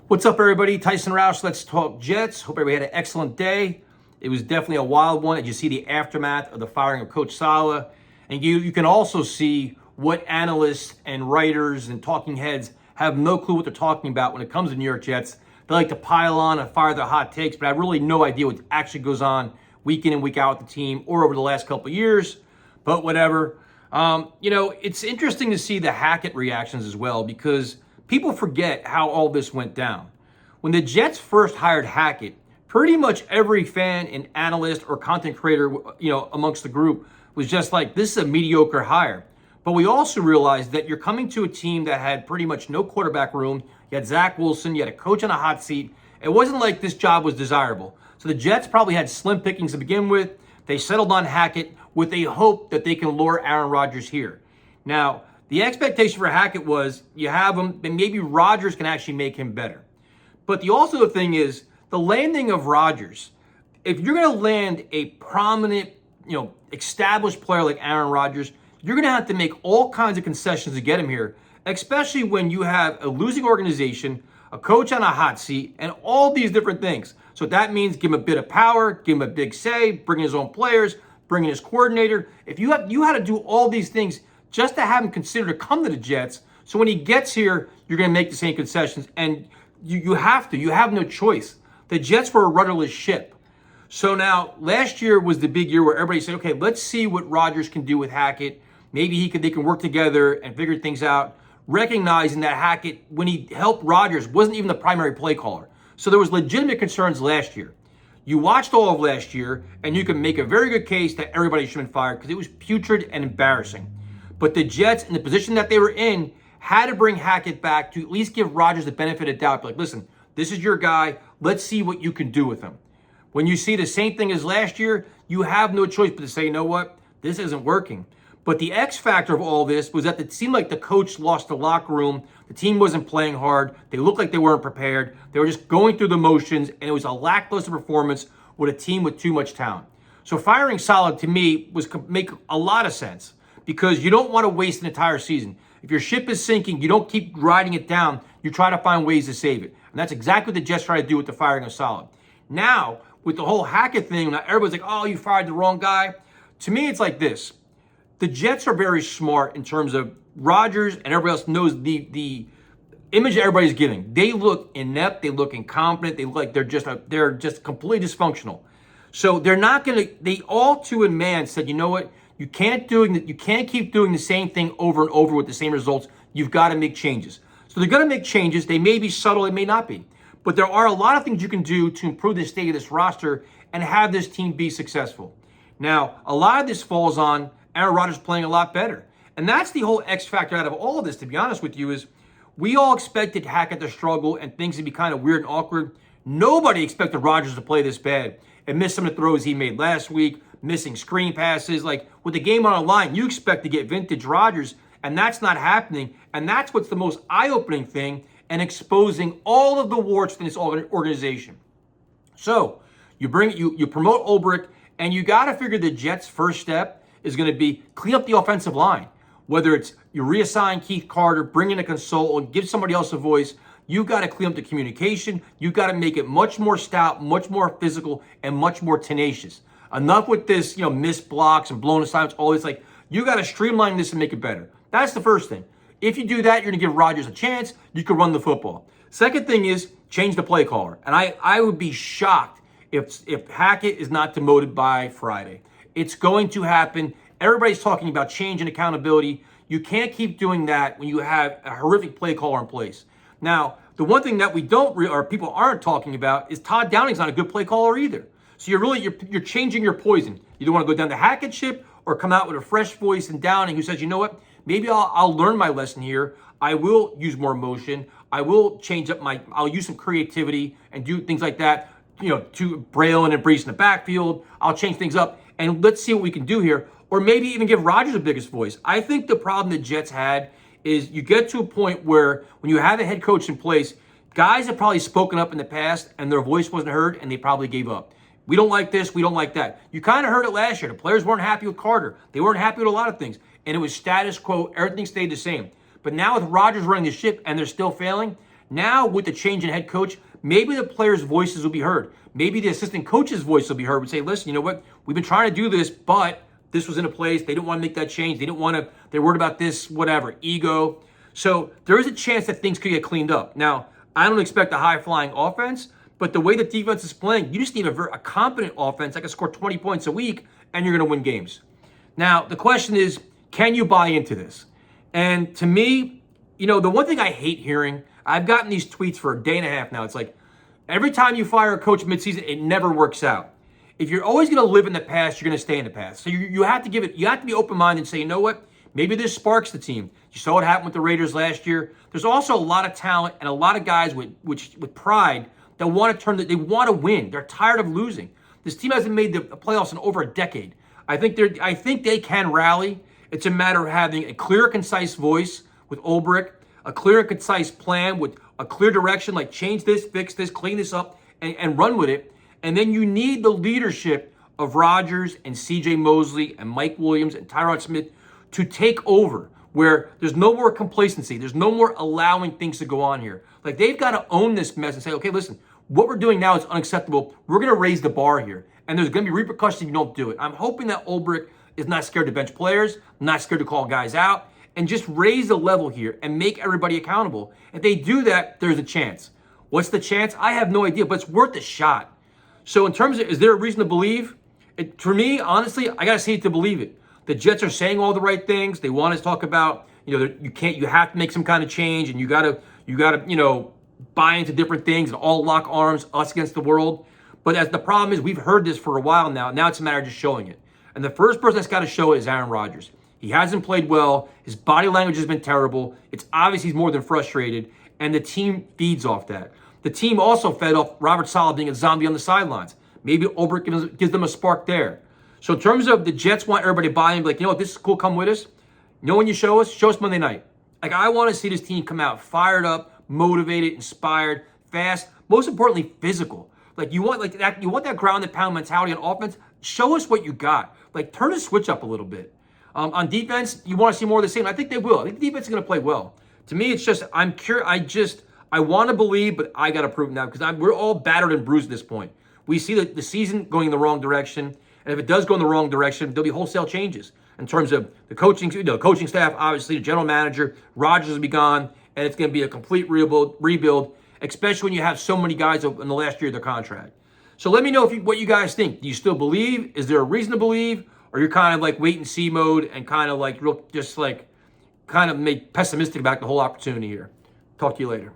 What's up, everybody? Tyson Roush, Let's Talk Jets. Hope everybody had an excellent day. It was definitely a wild one as you see the aftermath of the firing of Coach Saleh. And you can also see what analysts and writers and talking heads have no clue what they're talking about when it comes to New York Jets. They like to pile on and fire their hot takes, but I have really no idea what actually goes on week in and week out with the team or over the last couple of years. But whatever. It's interesting to see the Hackett reactions as well because people forget how all this went down. When the Jets first hired Hackett, pretty much every fan and analyst or content creator, amongst the group was just like, this is a mediocre hire. But we also realized that you're coming to a team that had pretty much no quarterback room. You had Zach Wilson, you had a coach on a hot seat. It wasn't like this job was desirable. So the Jets probably had slim pickings to begin with. They settled on Hackett with a hope that they can lure Aaron Rodgers here. Now, the expectation for Hackett was you have him, then maybe Rodgers can actually make him better. But the thing is, the landing of Rodgers, if you're going to land a prominent, established player like Aaron Rodgers, you're going to have to make all kinds of concessions to get him here, especially when you have a losing organization, a coach on a hot seat, and all these different things. So that means give him a bit of power, give him a big say, bring in his own players, bring in his coordinator. If you had to do all these things just to have him consider to come to the Jets, so when he gets here, you're going to make the same concessions, and you have no choice. The Jets were a rudderless ship. So now, last year was the big year where everybody said, okay, let's see what Rodgers can do with Hackett. Maybe they can work together and figure things out, recognizing that Hackett, when he helped Rodgers, wasn't even the primary play caller. So there was legitimate concerns last year. You watched all of last year, and you can make a very good case that everybody should have been fired because it was putrid and embarrassing. But the Jets, in the position that they were in, had to bring Hackett back to at least give Rodgers the benefit of doubt. Like, listen, this is your guy. Let's see what you can do with him. When you see the same thing as last year, you have no choice but to say, you know what? This isn't working. But the X factor of all this was that it seemed like the coach lost the locker room. The team wasn't playing hard. They looked like they weren't prepared. They were just going through the motions, and it was a lackluster performance with a team with too much talent. So firing Saleh, to me, was make a lot of sense because you don't want to waste an entire season. If your ship is sinking, you don't keep riding it down. You try to find ways to save it. And that's exactly what the Jets try to do with the firing of Saleh. Now, with the whole Hackett thing, now everybody's like, oh, you fired the wrong guy. To me, it's like this. The Jets are very smart in terms of Rodgers and everybody else knows the image that everybody's giving. They look inept. They look incompetent. They look like they're just completely dysfunctional. So they're not going to, they all to a man said, you know what? You can't keep doing the same thing over and over with the same results. You've got to make changes. So they're going to make changes. They may be subtle. They may not be. But there are a lot of things you can do to improve the state of this roster and have this team be successful. Now, a lot of this falls on Aaron Rodgers playing a lot better. And that's the whole X factor out of all of this, to be honest with you, is we all expected Hackett to struggle and things to be kind of weird and awkward. Nobody expected Rodgers to play this bad and miss some of the throws he made last week, missing screen passes. Like, with the game on the line, you expect to get vintage Rodgers, and that's not happening. And that's what's the most eye-opening thing and exposing all of the warts in this organization. So you promote Ulbrich, and you got to figure the Jets' first step is going to be clean up the offensive line. Whether it's you reassign Keith Carter, bring in a consultant, give somebody else a voice, you've got to clean up the communication. You've got to make it much more stout, much more physical, and much more tenacious. Enough with this, missed blocks and blown assignments, all this. Like, you got to streamline this and make it better. That's the first thing. If you do that, you're going to give Rodgers a chance. You can run the football. Second thing is change the play caller. And I would be shocked if Hackett is not demoted by Friday. It's going to happen. Everybody's talking about change and accountability. You can't keep doing that when you have a horrific play caller in place. Now, the one thing that we don't, or people aren't talking about, is Todd Downing's not a good play caller either. So you're changing your poison. You don't want to go down the Hackett ship or come out with a fresh voice and Downing who says, you know what, maybe I'll learn my lesson here. I will use more emotion. I will change up I'll use some creativity and do things like that, to Braylon and Brees in the backfield. I'll change things up and let's see what we can do here. Or maybe even give Rodgers the biggest voice. I think the problem the Jets had is you get to a point where when you have a head coach in place, guys have probably spoken up in the past and their voice wasn't heard and they probably gave up. We don't like this, we don't like that. You kind of heard it last year. The players weren't happy with Carter. They weren't happy with a lot of things. And it was status quo. Everything stayed the same. But now with Rodgers running the ship and they're still failing, Now, with the change in head coach, maybe the players' voices will be heard. Maybe the assistant coach's voice will be heard. We say, listen, you know what? We've been trying to do this, but this was in a place. They didn't want to make that change. They're worried about this, whatever, ego. So there is a chance that things could get cleaned up. Now, I don't expect a high-flying offense, but the way the defense is playing, you just need a competent offense that can score 20 points a week, and you're going to win games. Now, the question is, can you buy into this? And to me, the one thing I hate hearing, I've gotten these tweets for a day and a half now. It's like, every time you fire a coach midseason, it never works out. If you're always going to live in the past, you're going to stay in the past. So you have to be open-minded and say, you know what? Maybe this sparks the team. You saw what happened with the Raiders last year. There's also a lot of talent and a lot of guys with pride that want to they want to win. They're tired of losing. This team hasn't made the playoffs in over a decade. I think they can rally. It's a matter of having a clear, concise voice with Ulbrich, a clear and concise plan with a clear direction, like change this, fix this, clean this up, and run with it. And then you need the leadership of Rodgers and C.J. Mosley and Mike Williams and Tyron Smith to take over, where there's no more complacency. There's no more allowing things to go on here. Like, they've got to own this mess and say, okay, listen, what we're doing now is unacceptable. We're going to raise the bar here. And there's going to be repercussions if you don't do it. I'm hoping that Ulbrich is not scared to bench players, not scared to call guys out, and just raise the level here and make everybody accountable. If they do that, there's a chance. What's the chance? I have no idea, but it's worth a shot. So in terms of, is there a reason to believe? For me, honestly, I got to see it to believe it. The Jets are saying all the right things. They want to talk about, you have to make some kind of change, and you got to, buy into different things and all lock arms, us against the world. But as the problem is, we've heard this for a while now. Now it's a matter of just showing it. And the first person that's got to show it is Aaron Rodgers. He hasn't played well. His body language has been terrible. It's obvious he's more than frustrated, and the team feeds off that. The team also fed off Robert Saleh being a zombie on the sidelines. Maybe Ulbrich gives them a spark there. So in terms of the Jets want everybody to buy in, like, you know what, this is cool, come with us. You know when you show us Monday night. Like, I want to see this team come out fired up, motivated, inspired, fast, most importantly, physical. Like, you want that ground and pound mentality on offense. Show us what you got. Like, turn the switch up a little bit. On defense, you want to see more of the same. I think they will. I think the defense is going to play well. To me, it's just, I'm curious. I want to believe, but I got to prove it now, because we're all battered and bruised at this point. We see the season going in the wrong direction. And if it does go in the wrong direction, there'll be wholesale changes in terms of the coaching staff, obviously, the general manager. Rodgers will be gone, and it's going to be a complete rebuild, especially when you have so many guys in the last year of their contract. So let me know what you guys think. Do you still believe? Is there a reason to believe? Or you're kind of like wait and see mode and kind of like pessimistic about the whole opportunity here? Talk to you later.